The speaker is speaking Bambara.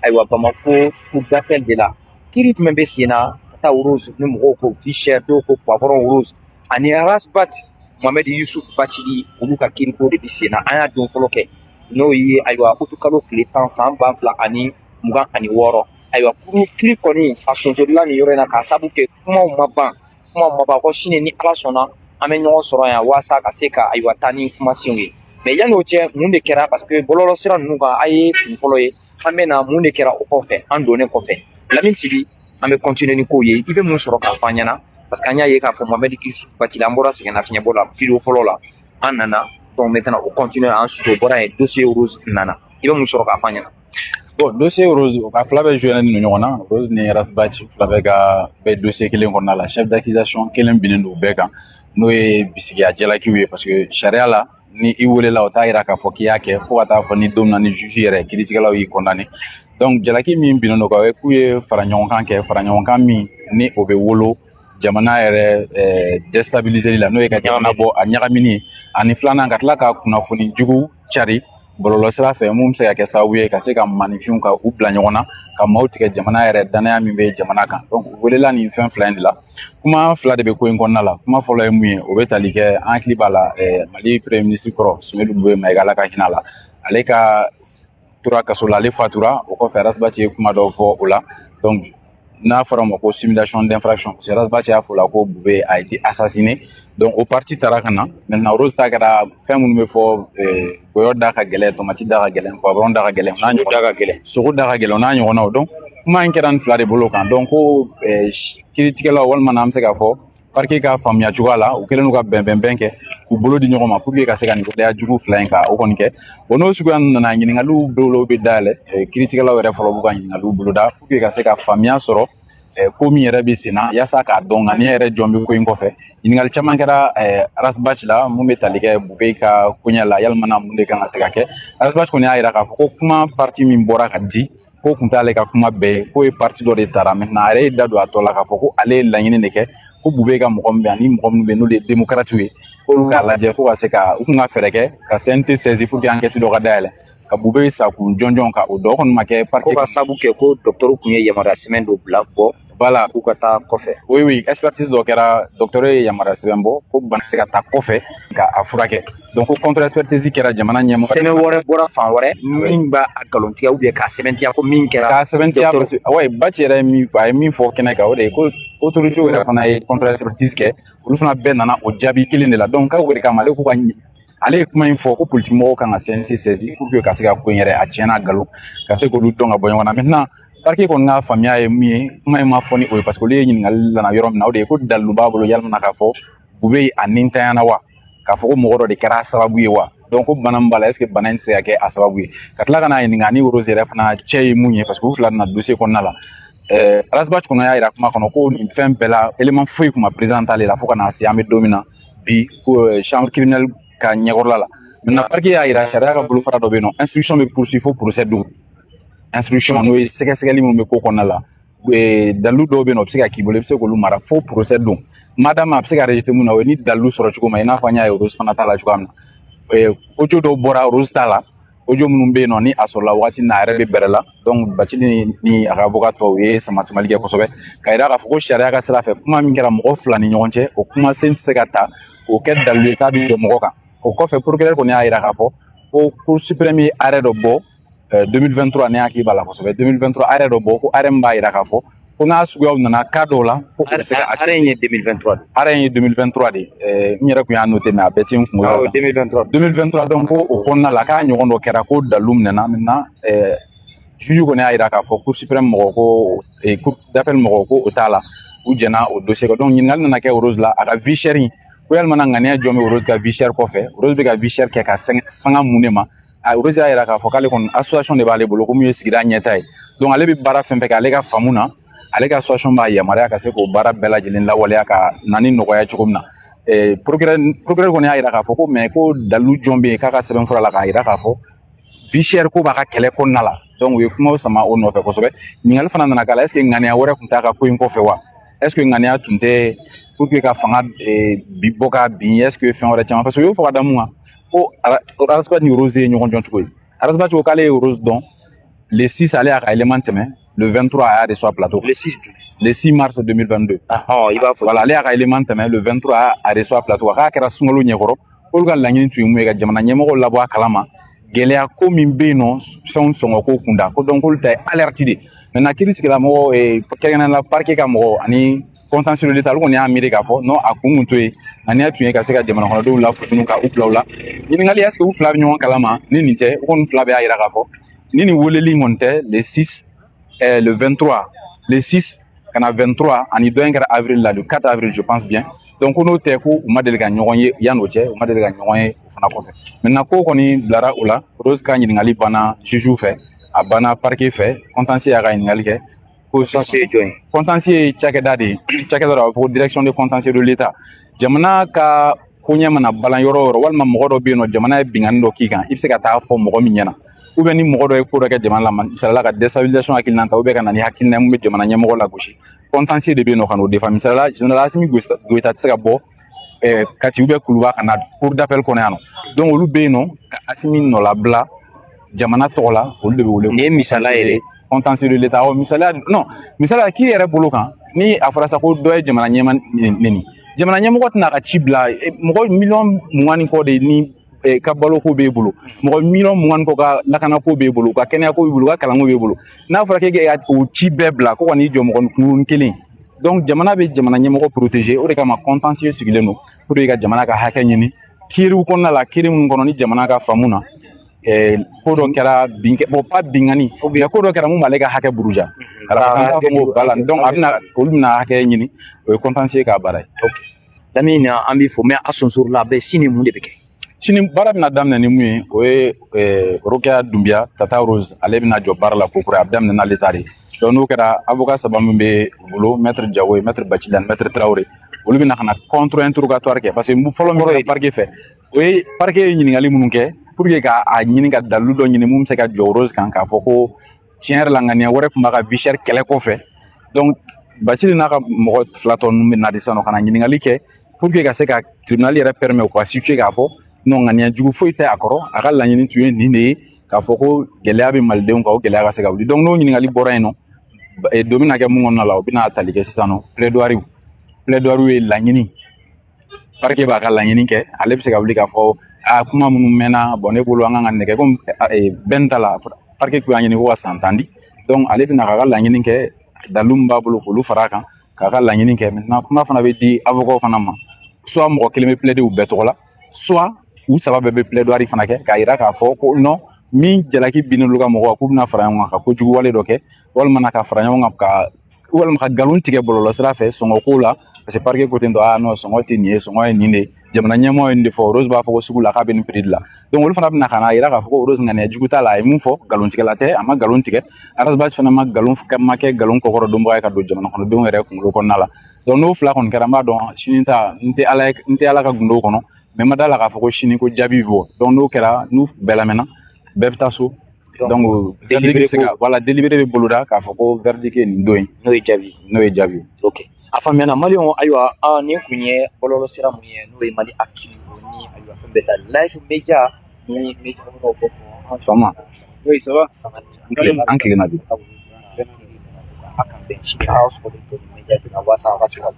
ayiwa Bamako cour d'appel de la kiiri jumɛn bɛ sen na ka taa Rose ni mɔgɔw ko vie chère dɔw ko poivron rose ani Rasbat Mohamed Yusuf Bathily olu ka kiiriko de bɛ sen na an y'a don fɔlɔ kɛ n'o ye ayiwa utukalo tile 10 san 2026 ayiwa kiiri kɔni a sonsorila nin yɔrɔ in na k'a sabu kɛ kumaw ma ban ko sini ni Ala sɔnna an bɛ ɲɔgɔn sɔrɔ yan walasa ka se ka ayiwa taa ni kumasenw ye mais yan'o cɛ mun de kɛra parce que bɔlɔlɔ sira ninnu kan a ye kun fɔlɔ ye an bɛ na mun de kɛra o kɔfɛ an donnen kɔfɛ Lamine Sibi an bɛ continuer ni kow ye i bɛ mun sɔrɔ k'a fɔ an ɲɛna parce que an y'a ye k'a fɔ Mohamed Yusuf Bathily an bɔra sɛgɛnnafiɲɛbɔ la vidéo fɔlɔ la an nana donc maintenant o continuer ensuite o bɔra yen dossier Rose nana i bɛ mun sɔrɔ k'a fɔ an ɲɛna. Bon, dossier Rose, a fila bɛ joué ni ɲɔgɔn na Rose ni Rasbat fila bɛ ka bɛ dossier kelen kɔnɔna la chef d'accusation kelen binnen don bɛɛ kan n'o ye bisigiya jalakiw ye parce que sariya la ni i welela o t'a yira k'a fɔ k'i y'a kɛ fo ka taa fɔ ni don min na ni juge yɛrɛ kiiritigɛlaw y'i condamné donc jalaki min binnen don kan o ye k'u ye faraɲɔgɔnkan kɛ faraɲɔgɔnkan min ni o bɛ wolo jamana yɛrɛ déstabiliseli la n'o ye ka jamana bɔ a ɲagamini ani filanan ka tila ka kunnafoni jugu cari bɔlɔlɔ sira fɛ mun bɛ se ka kɛ sababu ye ka se ka maninfinw ka u bila ɲɔgɔn na ka maaw tigɛ jamana yɛrɛ danaya min bɛ jamana kan donc u welela nin fɛn fila in de la kuma fila de bɛ ko in kɔnɔna la kuma fɔlɔ ye mun ye o bɛ tali kɛ an hakili b'a la Mali premier ministre kɔrɔ Sumaworo Mayiga Ala ka hinɛ la ale ka tora kaso la ale fatura o kɔfɛ Rasbat ye kuma dɔw fɔ o la donc n'a fɔra ma ko simulation d'infraction parce que Rasbat y'a fɔ la ko Bube a été assassiné donc o parti taara ka na maintenant Rose ta kɛra fɛn minnu bɛ fɔ goyɔ da ka gɛlɛn tomati da ka gɛlɛn poivron da ka gɛlɛn sogo da ka gɛlɛn o n'a ɲɔgɔnnaw donc kuma in kɛra nin fila de bolo kan donc ko kiiritigɛlaw walima n'an bɛ se k'a fɔ parquet ka faamuya cogoya la u kɛlen n'u ka bɛnbɛn kɛ k'u bolo di ɲɔgɔn ma pour que ka se ka nin gɛlɛya jugu fila in ka o kɔni kɛ bon n'o suguya nana ɲininkaliw dɔw bɛ dayɛlɛ kiiritigɛlaw yɛrɛ fɔlɔ b'u ka ɲininkaliw boloda pour que ka se ka faamuya sɔrɔ ko min yɛrɛ bɛ sen na yaasa k'a dɔn nka ne yɛrɛ jɔn bɛ ko in kɔfɛ ɲininkali caman kɛra Rasbat la mun bɛ tali kɛ Bube ka koɲɛ la yalima mun de kan ka se ka kɛ Rasbat kɔni y'a jira k'a fɔ ko kuma parti min bɔra ka di ko tun t'ale ka kuma bɛɛ ye k'o ye parti dɔ de taara maintenant a yɛrɛ ye da don a tɔ la k'a fɔ ko ale ye laɲini de kɛ ko Bube ka mɔgɔ min bɛ ani mɔgɔ minnu bɛ n'olu ye démocrates ye k'olu k'a lajɛ ko ka se ka u kun ka fɛɛrɛ kɛ ka CNT saisi pour que enquête dɔ ka dayɛlɛ ka Bube sakun jɔnjɔn kan o dɔ kɔni ma kɛ parti ko ka sabu kɛ ko docteur kun ye yamaruya sɛbɛn dɔ bila bɔ voilà k'u ka taa kɔfɛ oui expertise dɔ kɛra docteur ye yamaruya sɛbɛn bɔ ko bana se ka taa kɔfɛ ka a furakɛ donc contre expertise kɛra jamana ɲɛmɔgɔ sɛbɛn wɛrɛ bɔra fan wɛrɛ min b'a galontigiya ou bien k'a sɛbɛntiya ko min kɛra k'a sɛbɛntiya ouais Bathily yɛrɛ a ye min fɔ kɛnɛ kan o de ye ko autorité yɛrɛ fana ye contre expertise kɛ olu fana bɛɛ nana o jaabi kelen de la donc k'a wele kama ale k'u ka ale ye kuma in fɔ ko politique mɔgɔw kan ka CNT saisi pour que ka se ka ko in yɛrɛ a tiɲɛna galon ka se k'olu dɔn ka bɔ ɲɔgɔn na maintenant parquet kɔni ka faamuya ye mun ye kuma in ma fɔ ni o ye parce que olu ye ɲininkali lana yɔrɔ min na o de ye ko dalilu b'a bolo yalima k'a fɔ Bube a nintanyana wa k'a fɔ ko mɔgɔ dɔ de kɛra sababu ye wa donc ko bana min b'a la est ce que bana in tɛ se ka kɛ a sababu ye ka tila ka n'a ɲininka ni Rose yɛrɛ fana cɛ ye mun ye parce que u fila nana dossier kɔnɔna la Rasbat kɔnɔ y'a jira kuma kɔnɔ ko nin fɛn bɛɛ la élément foyi tun ma présent t'ale la fo ka na se an bɛ don min na bi ko chambre criminelle ka ɲɛkɔrɔla la maintenant parquet y'a jira sariya ka bolofara dɔ bɛ yen nɔ instruction bɛ poursuivre fo procès don instruction n'o ye sɛgɛsɛgɛli min bɛ ko kɔnɔna la dalilu dɔw bɛ yen nɔ o bɛ se ka k'i bolo i bɛ se k'olu mara fo procès don madame a bɛ se ka rejeter mun na o ye ni dalilu sɔrɔ cogo ma i n'a fɔ an y'a ye Rose fana ta la cogoya min na audio dɔw bɔra Rose ta la audio minnu bɛ yen nɔ ni a sɔrɔla waati min na a yɛrɛ bɛ bɛrɛ la donc Bathily ni a ka avocat tɔw u ye sama-samali kɛ kosɛbɛ ka jira k'a fɔ ko sariya ka sira fɛ kuma min kɛra mɔgɔ fila ni ɲɔgɔn cɛ o kuma sen tɛ se ka ta k'o kɛ dalilu ye k'a bɛ jɔ mɔgɔ kan o kɔfɛ procureur kɔni y'a jira k'a fɔ ko cour suprême ye arrêt dɔ bɔ 2023 ne hakili b'a la kosɛbɛ 2023 arrêt dɔ bɔ ko arrêt min b'a jira k'a fɔ ko n'a suguyaw nana cas dɔw la ko a bɛ se ka arrêt in ye 2023 de arrêt in ye 2023 de n yɛrɛ tun y'a noté mais a bɛɛ tɛ n kunkolo la 2023 donc ko o kɔnɔna la k'a ɲɔgɔn dɔ kɛra ko dalilu minɛna maintenant juge kɔni y'a jira k'a fɔ cour suprême mɔgɔ ko cour d'appel mɔgɔ ko o t'a la u jɛna o dossier kan donc ɲininkali nana kɛ Rose la a ka vie chère in ko yalima ŋaniya jɔn bɛ Rose ka vie chère kɔfɛ Rose bɛ ka vie chère kɛ ka sanga mun de ma Rose y'a jira k'a fɔ k'ale kɔni association de b'ale bolo ko mun ye sigida ɲɛta ye donc ale bɛ baara fɛn fɛn kɛ ale ka faamu na ale ka association b'a yamaruya ka se k'o baara bɛɛ lajɛlen lawaleya ka na ni nɔgɔya cogo min na procureur kɔni y'a jira k'a fɔ ko mais ko dalilu jɔn bɛ yen k'a ka sɛbɛnfura la k'a jira k'a fɔ vie chère ko b'a ka kɛlɛ kɔnɔna la donc u ye kumaw sama o nɔfɛ kosɛbɛ ɲininkali fana nana k'a la est ce que ŋaniya wɛrɛ tun t'a ka ko in kɔfɛ wa est ce que ŋaniya tun tɛ pour que ka fanga bɔ ka bin est ce que fɛn wɛrɛ caman parce que u y'o fɔ ka da mun kan ko Rasbat ni Rose ye ɲɔgɔn dɔn cogo ye Rasbat ko k'ale ye Rose dɔn le 6 allait à élément le 23 à reçoit plateau. Le 6 mars 2022. Voilà, allait à élément le 23 à reçoit plateau. À kera sungalo nyekoro. Olga langini tu yumwe ga jamana nyemoko labo kalama. Gelea ko min be no fɛnw sɔngɔ ko kunda ko donc olu ta alerte de maintenant kiri sigila mɔgɔ kɛrɛnkɛrɛnnen la parquet ka mɔgɔ ani contentieux de l'état olu kɔni y'a miiri k'a fɔ non a kun kun to yen ani a tun ye ka se ka jamana kɔnɔdenw la futunu ka u bila u la ɲininkali est ce que u fila bɛ ɲɔgɔn kalama ni nin tɛ u kɔni fila bɛ y'a yira k'a fɔ ni nin weleli kɔni tɛ le 6 le 23 le 6 ka na 23 ani dɔ in kɛra avril la le 4 avril je pense bien donc n'o tɛ ko u ma deli ka ɲɔgɔn ye yan'o cɛ u ma deli ka ɲɔgɔn ye o fana kɔfɛ maintenant ko kɔni bilara o la Rose ka ɲininkali banna juge fɛ a banna parquet fɛ contentieux y'a ka ɲininkali kɛ ko contentieux ye cakɛda de ye cakɛda dɔ a bɛ fɔ ko direction de contentieux de l'état jamana ka koɲɛ mana balan yɔrɔ o yɔrɔ walima mɔgɔ dɔ bɛ yen nɔ jamana ye bingani dɔ k'i kan i bɛ se ka taa fɔ mɔgɔ min ɲɛna ou bien ni mɔgɔ dɔ ye ko dɔ kɛ jamana la misalila ka déstabilisation hakilina ta ou bien ka na ni hakilina mun bɛ jamana ɲɛmɔgɔ lagosi contentieux de bɛ yen nɔ ka n'o défend misalila général Assimi Goïta tɛ se ka bɔ Kati ou bien Kuluba ka na cour d'appel kɔnɔ yan nɔ donc olu bɛ yen nɔ ka Assimi nɔlabila jamana tɔgɔ la olu de bɛ wele nin ye misala yɛrɛ contentieux de l'état misaliya non misaliya kiri yɛrɛ bolo kan ni a fɔra sa ko dɔ ye jamana ɲɛma neni jamana ɲɛmɔgɔ tɛna ka ci bila mɔgɔ miliyɔn 20 ni kɔ de ni ka baloko b'e bolo mɔgɔ miliyɔn 20 ni kɔ ka lakanako b'e bolo ka kɛnɛyako b'e bolo ka kalanko b'e bolo n'a fɔra k'e o ci bɛɛ bila ko ka n'i jɔ mɔgɔ kunkuruni kelen donc jamana bɛ jamana ɲɛmɔgɔ protéger o de kama contentieux sigilen don pour que ka jamana ka hakɛ ɲini kiiriw kɔnɔna la kiiri minnu kɔnɔ ni jamana ka faamu na ko dɔ kɛra bon pas bingani mais ko dɔ kɛra mun b'ale ka hakɛ buruja donc a bɛna olu bɛna hakɛ ɲini o ye contentieux ka baara ye Lamine an b'i fo mais a sonsoro la bɛ sini mun de bɛ kɛ sini baara bɛna daminɛ ni mun ye o ye Rokia Dunbiya Tata Rose ale bɛna jɔ baara la kokura a bɛ daminɛ n'ale ta de donc n'o kɛra avocat saba min bɛ bolo maître Diawo maître Bachilane maître Traoré olu bɛna ka na contre interrogatoire kɛ parce que fɔlɔ min kɛra parquet fɛ o ye parquet ye ɲininkali minnu kɛ pour que ka a ɲini ka dalilu dɔ ɲini mun bɛ se ka jɔ Rose kan k'a fɔ ko tiɲɛ yɛrɛ la ŋaniya wɛrɛ tun b'a ka vie chère kɛlɛ kɔfɛ donc Bachili n'a ka mɔgɔ fila tɔ ninnu bɛ na de sisan nɔ ka na ɲininkali kɛ pour que ka se ka tribunal yɛrɛ permet u ka situer k'a fɔ non ŋaniya jugu foyi tɛ a kɔrɔ a ka laɲini tun ye nin de ye k'a fɔ ko gɛlɛya bɛ malidenw kan o gɛlɛya ka se ka wuli donc n'o ɲininkali bɔra yen nɔ don bɛna kɛ mun kɔnɔna la o bɛna tali kɛ sisan nɔ plaidoirie ye laɲini parquet b'a ka laɲini kɛ ale bɛ se ka wuli k'a fɔ kuma minnu mɛnna bon ne bolo an kan ka nɛgɛ comme bɛn ta la parquet kun y'a ɲini ko ka san 10 di donc ale bɛna k'a ka laɲini kɛ dalilu min b'a bolo k'olu fara a kan k'a ka laɲini kɛ maintenant kuma fana bɛ di avocat fana ma soit mɔgɔ kelen bɛ plaider u bɛɛ tɔgɔ la soit u saba bɛɛ bɛ plaidoirie fana kɛ k'a jira k'a fɔ ko non min jalaki binnen olu ka mɔgɔ k'u bɛna fara ɲɔgɔn kan ka kojugu wale dɔ kɛ walima ka fara ɲɔgɔn kan walima ka nkalon tigɛ bɔlɔlɔ sira fɛ sɔngɔko la parce que parquet ko ten tɔ non sɔngɔ tɛ nin ye sɔngɔ ye nin de jamana ɲɛmɔgɔ ye nin de fɔ Rose b'a fɔ ko sugu la k'a bɛ nin prix de la donc olu fana bɛna ka na jira k'a fɔ ko Rose ŋaniya jugu t'a la a ye mun fɔ nkalon tigɛla tɛ a ma nkalon tigɛ Arasbach fana ma kɛ nkalon kɔkɔrɔ donbaga ye ka don jamana kɔnɔdenw yɛrɛ kunkolo kɔnɔna la donc n'o fila kɔni kɛra n b'a dɔn sini ta n tɛ ala ka gundo kɔnɔ mais n ma d'a la k'a fɔ ko sini ko jaabi bɛ bɔ donc n'o kɛra n'u bɛɛ lamɛnna bɛɛ bɛ taa so donc voilà délibéré bɛ boloda k'a fɔ ko verdict ye nin don ye n'o ye jaabi ok a faamuyana maliyɛnw ayiwa nin kun ye bɔlɔlɔ sira mun ye n'o ye Mali Actu ni ayiwa fɛn bɛɛ ta Live Media ni media wɛrɛw bɛ fɔ Fama oui ça va an tilenna bi a kan bɛn sini a y'a sɔrɔ media bɛ na waasa a ka se ka